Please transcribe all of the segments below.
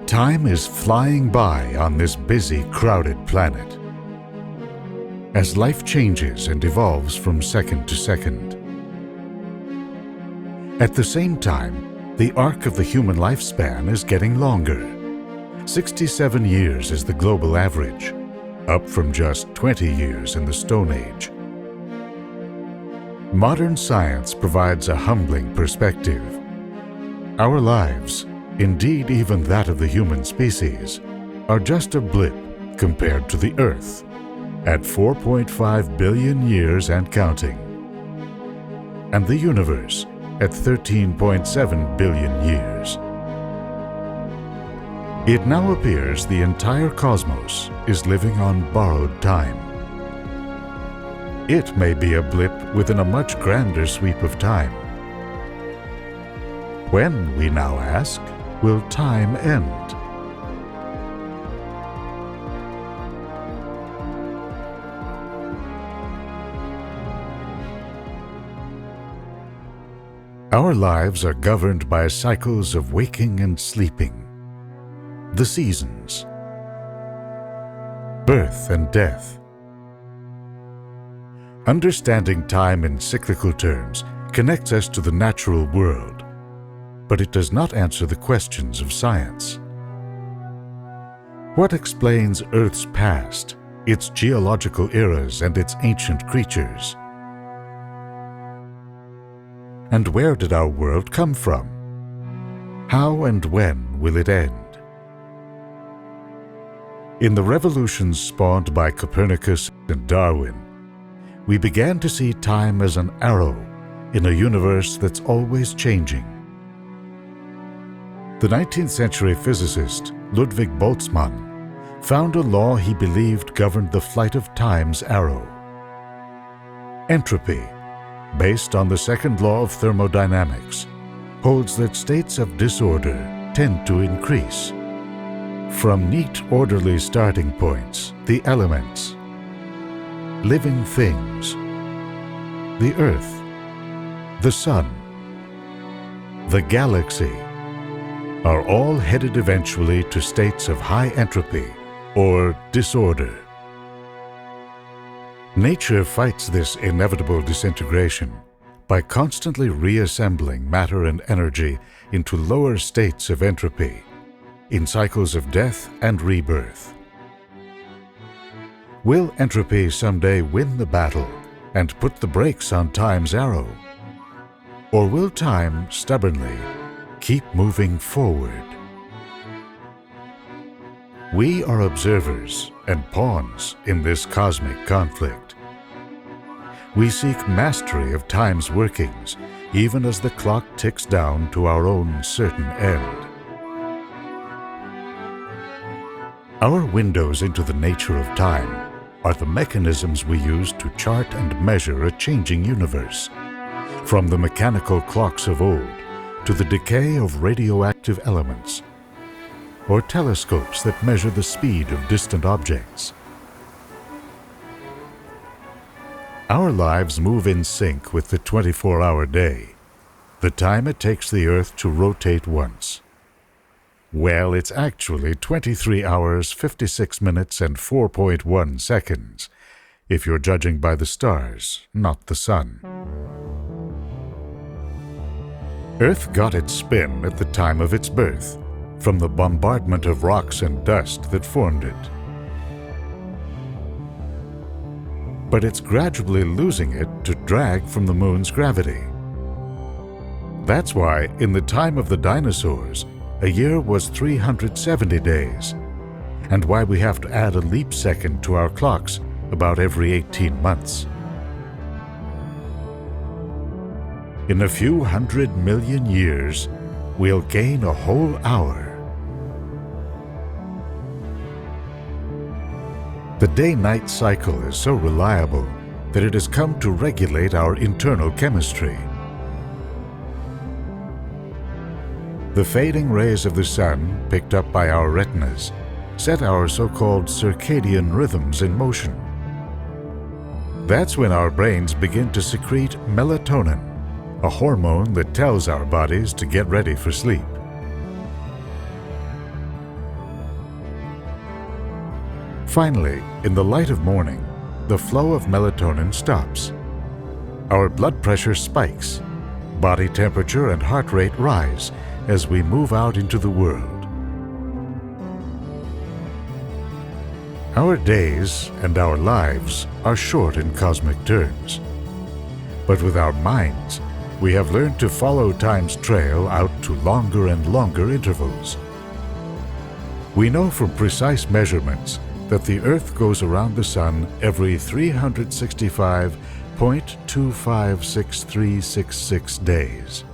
Time is flying by on this busy, crowded planet. As life changes and evolves from second to second. At the same time, the arc of the human lifespan is getting longer. 67 years is the global average, up from just 20 years in the Stone Age. Modern science provides a humbling perspective. Our lives, indeed even that of the human species, are just a blip compared to the Earth, at 4.5 billion years and counting, and the universe at 13.7 billion years. It now appears the entire cosmos is living on borrowed time. It may be a blip within a much grander sweep of time. When, we now ask, will time end? Our lives are governed by cycles of waking and sleeping, the seasons, birth and death. Understanding time in cyclical terms connects us to the natural world, but it does not answer the questions of science. What explains Earth's past, its geological eras and its ancient creatures? And where did our world come from? How and when will it end? In the revolutions spawned by Copernicus and Darwin, we began to see time as an arrow in a universe that's always changing. The 19th century physicist Ludwig Boltzmann found a law he believed governed the flight of time's arrow. Entropy, based on the second law of thermodynamics, holds that states of disorder tend to increase. From neat, orderly starting points, the elements, living things, the Earth, the Sun, the galaxy, are all headed eventually to states of high entropy or disorder. Nature fights this inevitable disintegration by constantly reassembling matter and energy into lower states of entropy in cycles of death and rebirth. Will entropy someday win the battle and put the brakes on time's arrow? Or will time stubbornly keep moving forward? We are observers and pawns in this cosmic conflict. We seek mastery of time's workings, even as the clock ticks down to our own certain end. Our windows into the nature of time are the mechanisms we use to chart and measure a changing universe, from the mechanical clocks of old to the decay of radioactive elements, or telescopes that measure the speed of distant objects. Our lives move in sync with the 24-hour day, the time it takes the Earth to rotate once. Well, it's actually 23 hours, 56 minutes, and 4.1 seconds, if you're judging by the stars, not the sun. Earth got its spin at the time of its birth, from the bombardment of rocks and dust that formed it. But it's gradually losing it to drag from the moon's gravity. That's why, in the time of the dinosaurs, a year was 370 days, and why we have to add a leap second to our clocks about every 18 months. In a few 100 million years, we'll gain a whole hour. The day-night cycle is so reliable that it has come to regulate our internal chemistry. The fading rays of the sun, picked up by our retinas, set our so-called circadian rhythms in motion. That's when our brains begin to secrete melatonin, a hormone that tells our bodies to get ready for sleep. Finally, in the light of morning, the flow of melatonin stops. Our blood pressure spikes. Body temperature and heart rate rise as we move out into the world. Our days and our lives are short in cosmic terms. But with our minds, we have learned to follow time's trail out to longer and longer intervals. We know from precise measurements that the Earth goes around the Sun every 365.256366 days.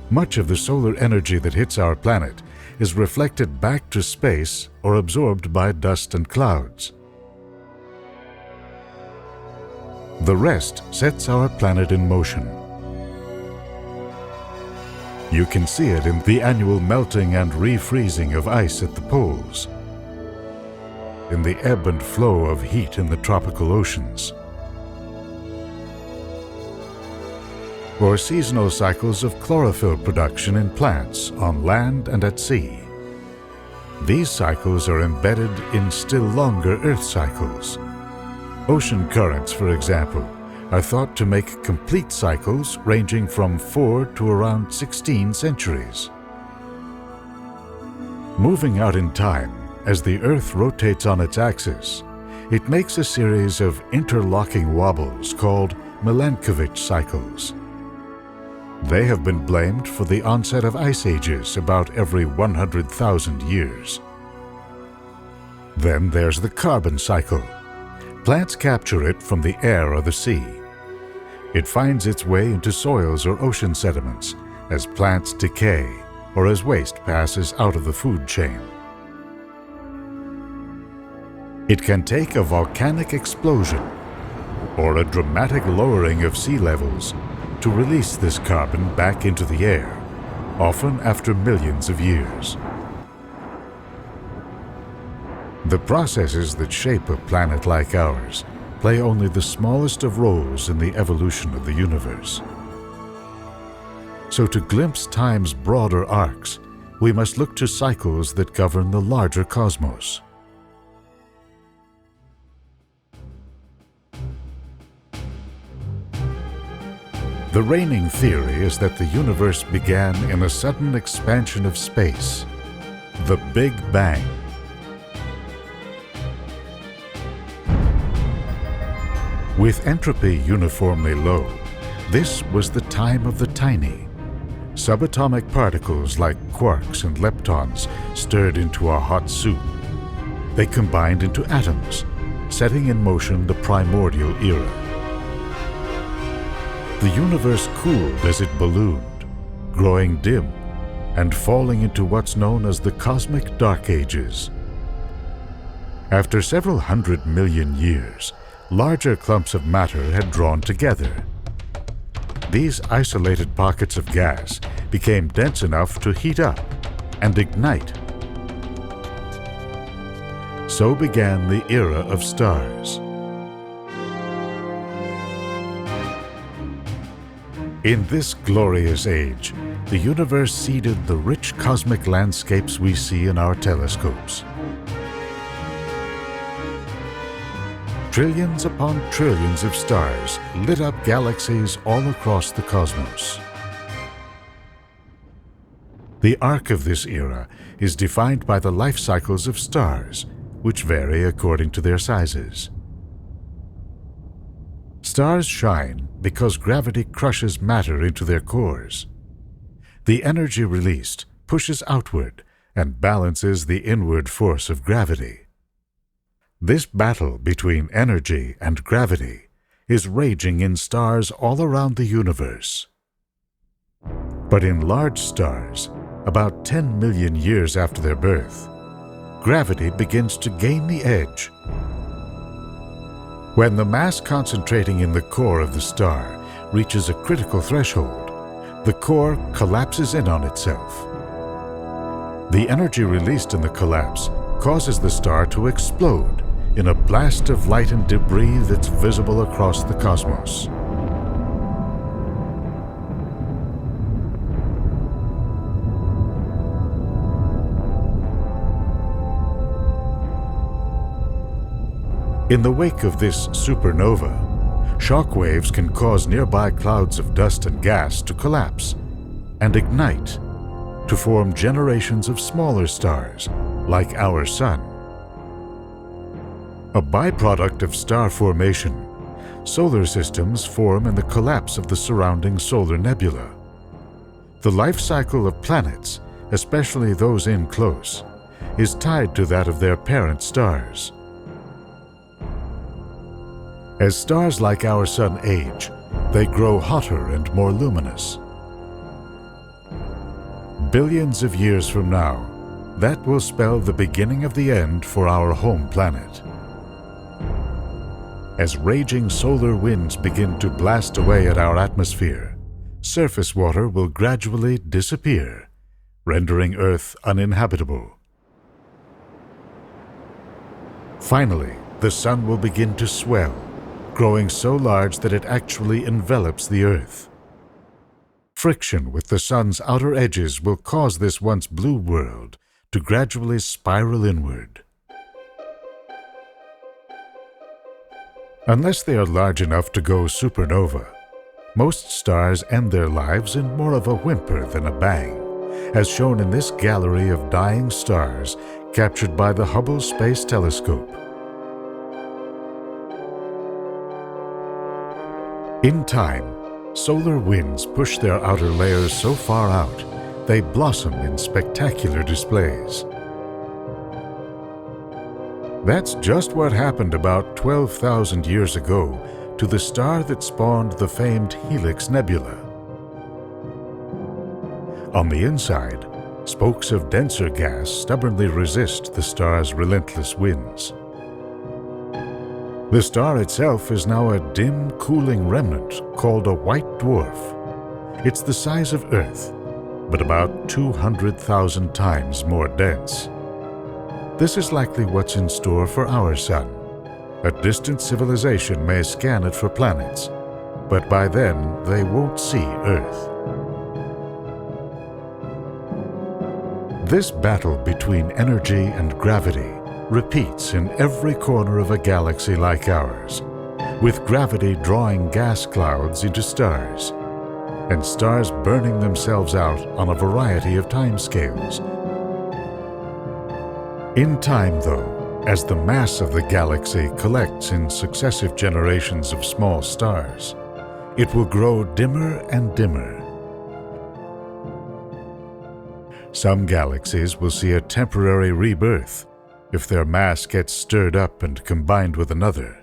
Much of the solar energy that hits our planet is reflected back to space or absorbed by dust and clouds. The rest sets our planet in motion. You can see it in the annual melting and refreezing of ice at the poles, in the ebb and flow of heat in the tropical oceans, or seasonal cycles of chlorophyll production in plants on land and at sea. These cycles are embedded in still longer Earth cycles. Ocean currents, for example, are thought to make complete cycles ranging from 4 to around 16 centuries. Moving out in time, as the Earth rotates on its axis, it makes a series of interlocking wobbles called Milankovitch cycles. They have been blamed for the onset of ice ages about every 100,000 years. Then there's the carbon cycle. Plants capture it from the air or the sea. It finds its way into soils or ocean sediments as plants decay or as waste passes out of the food chain. It can take a volcanic explosion or a dramatic lowering of sea levels to release this carbon back into the air, often after millions of years. The processes that shape a planet like ours play only the smallest of roles in the evolution of the universe. So to glimpse time's broader arcs, we must look to cycles that govern the larger cosmos. The reigning theory is that the universe began in a sudden expansion of space, the Big Bang. With entropy uniformly low, this was the time of the tiny. Subatomic particles like quarks and leptons stirred into a hot soup. They combined into atoms, setting in motion the primordial era. The universe cooled as it ballooned, growing dim and falling into what's known as the cosmic dark ages. After several 100 million years, larger clumps of matter had drawn together. These isolated pockets of gas became dense enough to heat up and ignite. So began the era of stars. In this glorious age, the universe seeded the rich cosmic landscapes we see in our telescopes. Trillions upon trillions of stars lit up galaxies all across the cosmos. The arc of this era is defined by the life cycles of stars, which vary according to their sizes. Stars shine because gravity crushes matter into their cores. The energy released pushes outward and balances the inward force of gravity. This battle between energy and gravity is raging in stars all around the universe. But in large stars, about 10 million years after their birth, gravity begins to gain the edge. When the mass concentrating in the core of the star reaches a critical threshold, the core collapses in on itself. The energy released in the collapse causes the star to explode in a blast of light and debris that's visible across the cosmos. In the wake of this supernova, shock waves can cause nearby clouds of dust and gas to collapse and ignite to form generations of smaller stars like our Sun. A byproduct of star formation, solar systems form in the collapse of the surrounding solar nebula. The life cycle of planets, especially those in close, is tied to that of their parent stars. As stars like our Sun age, they grow hotter and more luminous. Billions of years from now, that will spell the beginning of the end for our home planet. As raging solar winds begin to blast away at our atmosphere, surface water will gradually disappear, rendering Earth uninhabitable. Finally, the Sun will begin to swell, growing so large that it actually envelops the Earth. Friction with the Sun's outer edges will cause this once blue world to gradually spiral inward. Unless they are large enough to go supernova, most stars end their lives in more of a whimper than a bang, as shown in this gallery of dying stars captured by the Hubble Space Telescope. In time, solar winds push their outer layers so far out, they blossom in spectacular displays. That's just what happened about 12,000 years ago to the star that spawned the famed Helix Nebula. On the inside, spokes of denser gas stubbornly resist the star's relentless winds. The star itself is now a dim, cooling remnant called a white dwarf. It's the size of Earth, but about 200,000 times more dense. This is likely what's in store for our Sun. A distant civilization may scan it for planets, but by then they won't see Earth. This battle between energy and gravity repeats in every corner of a galaxy like ours, with gravity drawing gas clouds into stars, and stars burning themselves out on a variety of timescales. In time, though, as the mass of the galaxy collects in successive generations of small stars, it will grow dimmer and dimmer. Some galaxies will see a temporary rebirth if their mass gets stirred up and combined with another.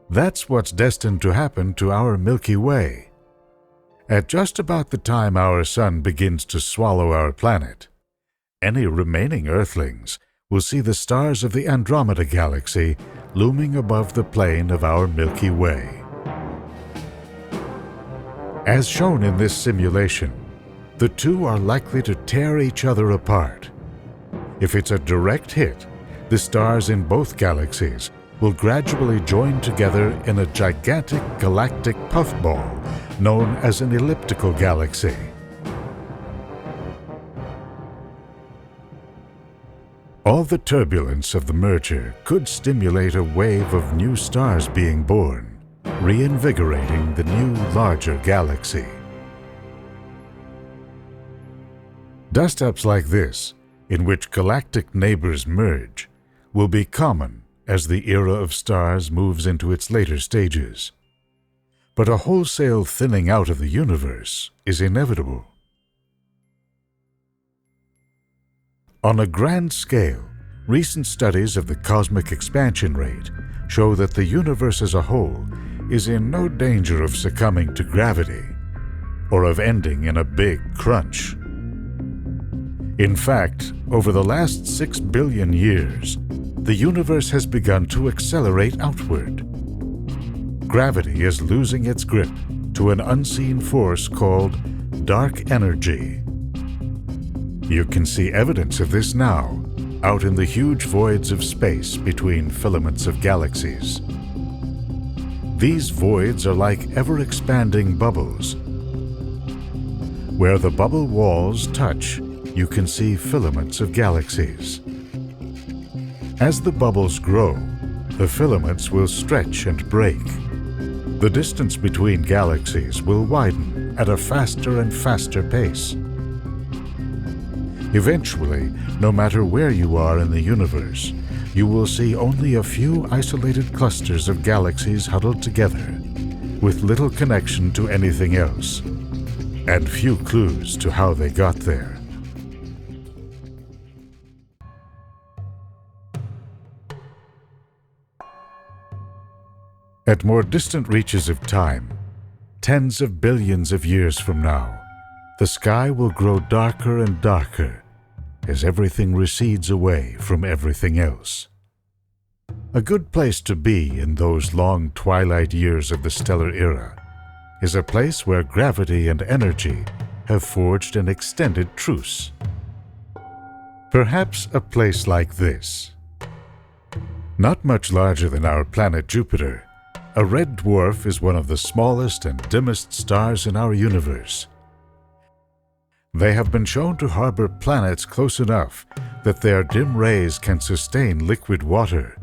That's what's destined to happen to our Milky Way. At just about the time our Sun begins to swallow our planet, any remaining Earthlings will see the stars of the Andromeda Galaxy looming above the plane of our Milky Way. As shown in this simulation, the two are likely to tear each other apart. If it's a direct hit, the stars in both galaxies will gradually join together in a gigantic galactic puffball known as an elliptical galaxy. All the turbulence of the merger could stimulate a wave of new stars being born, reinvigorating the new, larger galaxy. Dust-ups like this, in which galactic neighbors merge, will be common as the era of stars moves into its later stages. But a wholesale thinning out of the universe is inevitable. On a grand scale, recent studies of the cosmic expansion rate show that the universe as a whole is in no danger of succumbing to gravity or of ending in a big crunch. In fact, over the last 6 billion years, the universe has begun to accelerate outward. Gravity is losing its grip to an unseen force called dark energy. You can see evidence of this now, out in the huge voids of space between filaments of galaxies. These voids are like ever-expanding bubbles. Where the bubble walls touch, you can see filaments of galaxies. As the bubbles grow, the filaments will stretch and break. The distance between galaxies will widen at a faster and faster pace. Eventually, no matter where you are in the universe, you will see only a few isolated clusters of galaxies huddled together, with little connection to anything else, and few clues to how they got there. At more distant reaches of time, tens of billions of years from now, the sky will grow darker and darker as everything recedes away from everything else. A good place to be in those long twilight years of the stellar era is a place where gravity and energy have forged an extended truce. Perhaps a place like this. Not much larger than our planet Jupiter, a red dwarf is one of the smallest and dimmest stars in our universe. They have been shown to harbor planets close enough that their dim rays can sustain liquid water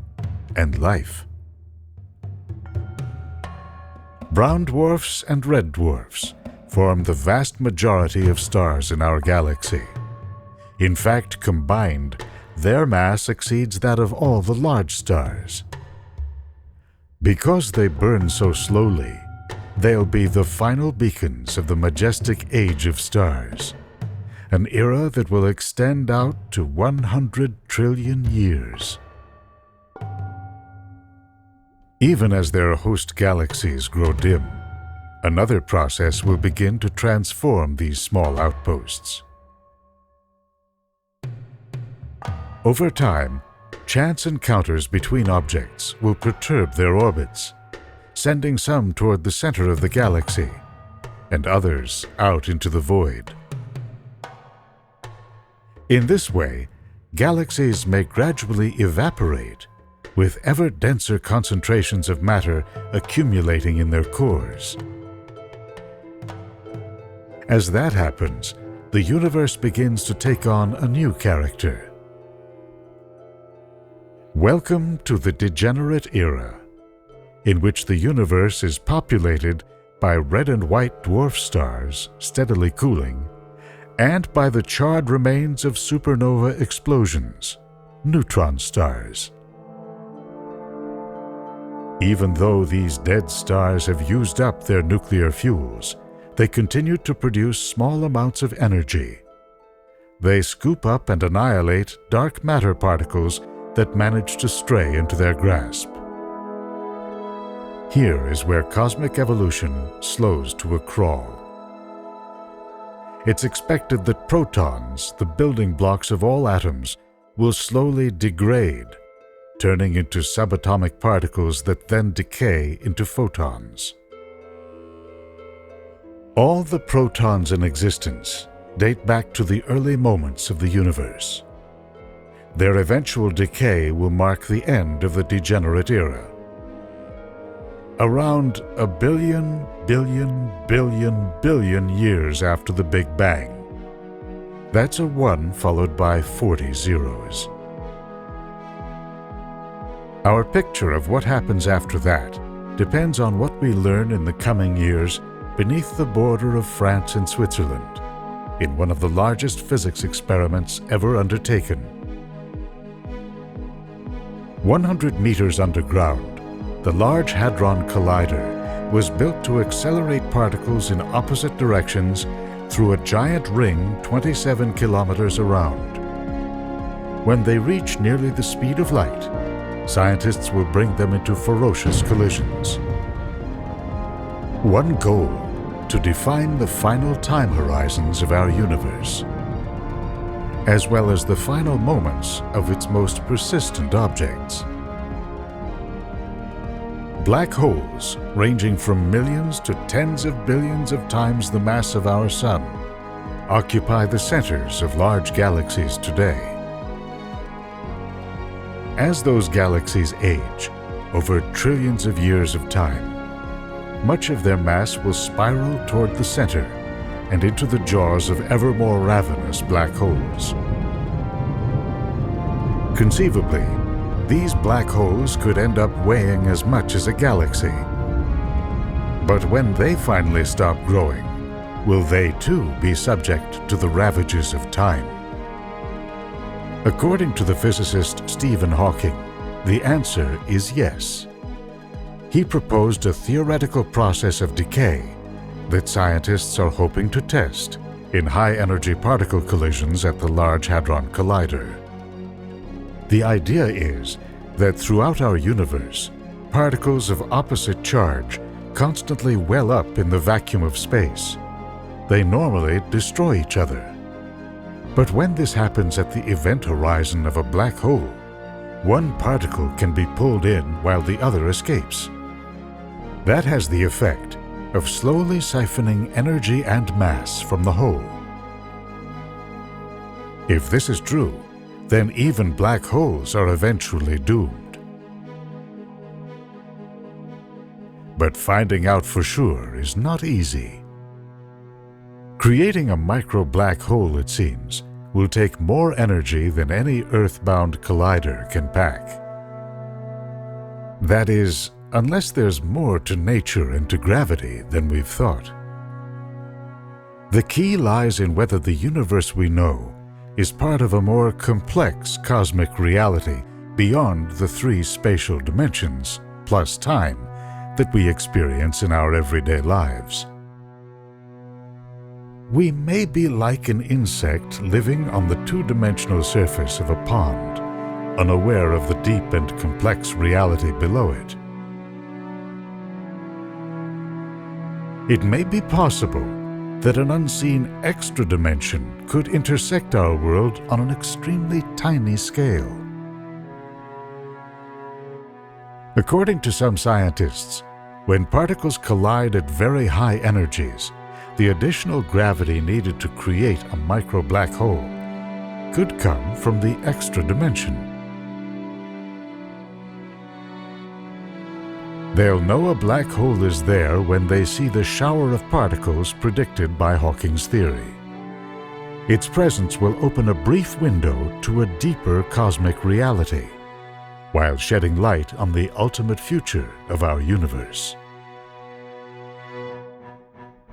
and life. Brown dwarfs and red dwarfs form the vast majority of stars in our galaxy. In fact, combined, their mass exceeds that of all the large stars. Because they burn so slowly, they'll be the final beacons of the majestic age of stars, an era that will extend out to 100 trillion years. Even as their host galaxies grow dim, another process will begin to transform these small outposts. Over time, chance encounters between objects will perturb their orbits, sending some toward the center of the galaxy and others out into the void. In this way, galaxies may gradually evaporate, with ever denser concentrations of matter accumulating in their cores. As that happens, the universe begins to take on a new character. Welcome to the degenerate era, in which the universe is populated by red and white dwarf stars steadily cooling, and by the charred remains of supernova explosions, neutron stars. Even though these dead stars have used up their nuclear fuels, they continue to produce small amounts of energy. They scoop up and annihilate dark matter particles that manage to stray into their grasp. Here is where cosmic evolution slows to a crawl. It's expected that protons, the building blocks of all atoms, will slowly degrade, turning into subatomic particles that then decay into photons. All the protons in existence date back to the early moments of the universe. Their eventual decay will mark the end of the degenerate era. Around a billion years after the Big Bang. That's a 1 followed by 40 zeros. Our picture of what happens after that depends on what we learn in the coming years beneath the border of France and Switzerland, in one of the largest physics experiments ever undertaken. 100 meters underground, the Large Hadron Collider was built to accelerate particles in opposite directions through a giant ring 27 kilometers around. When they reach nearly the speed of light, scientists will bring them into ferocious collisions. One goal: to define the final time horizons of our universe, as well as the final moments of its most persistent objects. Black holes, ranging from millions to tens of billions of times the mass of our Sun, occupy the centers of large galaxies today. As those galaxies age, over trillions of years of time, much of their mass will spiral toward the center and into the jaws of ever more ravenous black holes. Conceivably, these black holes could end up weighing as much as a galaxy. But when they finally stop growing, will they too be subject to the ravages of time? According to the physicist Stephen Hawking, the answer is yes. He proposed a theoretical process of decay that scientists are hoping to test in high-energy particle collisions at the Large Hadron Collider. The idea is that throughout our universe, particles of opposite charge constantly well up in the vacuum of space. They normally destroy each other. But when this happens at the event horizon of a black hole, one particle can be pulled in while the other escapes. That has the effect of slowly siphoning energy and mass from the whole. If this is true, then even black holes are eventually doomed. But finding out for sure is not easy. Creating a micro-black hole, it seems, will take more energy than any Earth-bound collider can pack. That is, unless there's more to nature and to gravity than we've thought. The key lies in whether the universe we know is part of a more complex cosmic reality beyond the three spatial dimensions, plus time, that we experience in our everyday lives. We may be like an insect living on the two-dimensional surface of a pond, unaware of the deep and complex reality below it. It may be possible that an unseen extra dimension could intersect our world on an extremely tiny scale. According to some scientists, when particles collide at very high energies, the additional gravity needed to create a micro-black hole could come from the extra dimension. They'll know a black hole is there when they see the shower of particles predicted by Hawking's theory. Its presence will open a brief window to a deeper cosmic reality, while shedding light on the ultimate future of our universe.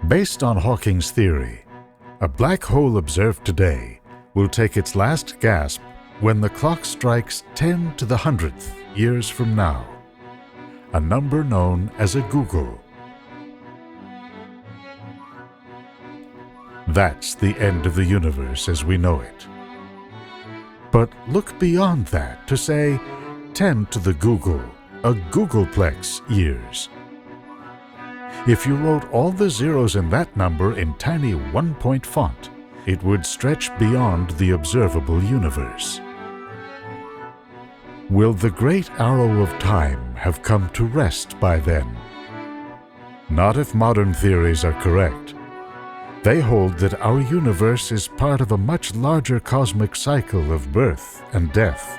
Based on Hawking's theory, a black hole observed today will take its last gasp when the clock strikes 10 to the 100th years from now, a number known as a googol. That's the end of the universe as we know it. But look beyond that to say 10 to the googol, a googolplex years. If you wrote all the zeros in that number in tiny one-point font, it would stretch beyond the observable universe. Will the great arrow of time have come to rest by then? Not if modern theories are correct. They hold that our universe is part of a much larger cosmic cycle of birth and death,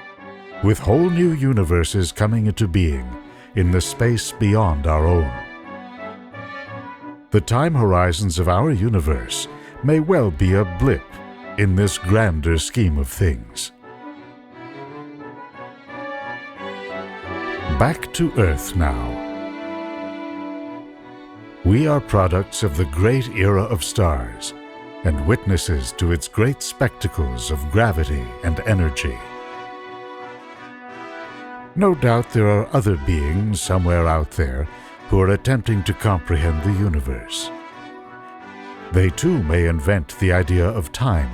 with whole new universes coming into being in the space beyond our own. The time horizons of our universe may well be a blip in this grander scheme of things. Back to Earth now. We are products of the great era of stars and witnesses to its great spectacles of gravity and energy. No doubt there are other beings somewhere out there who are attempting to comprehend the universe. They too may invent the idea of time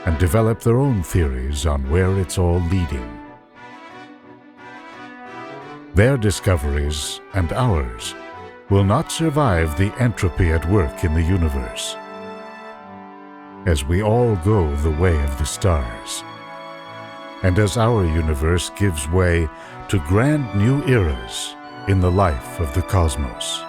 and develop their own theories on where it's all leading. Their discoveries and ours will not survive the entropy at work in the universe, as we all go the way of the stars, and as our universe gives way to grand new eras in the life of the cosmos.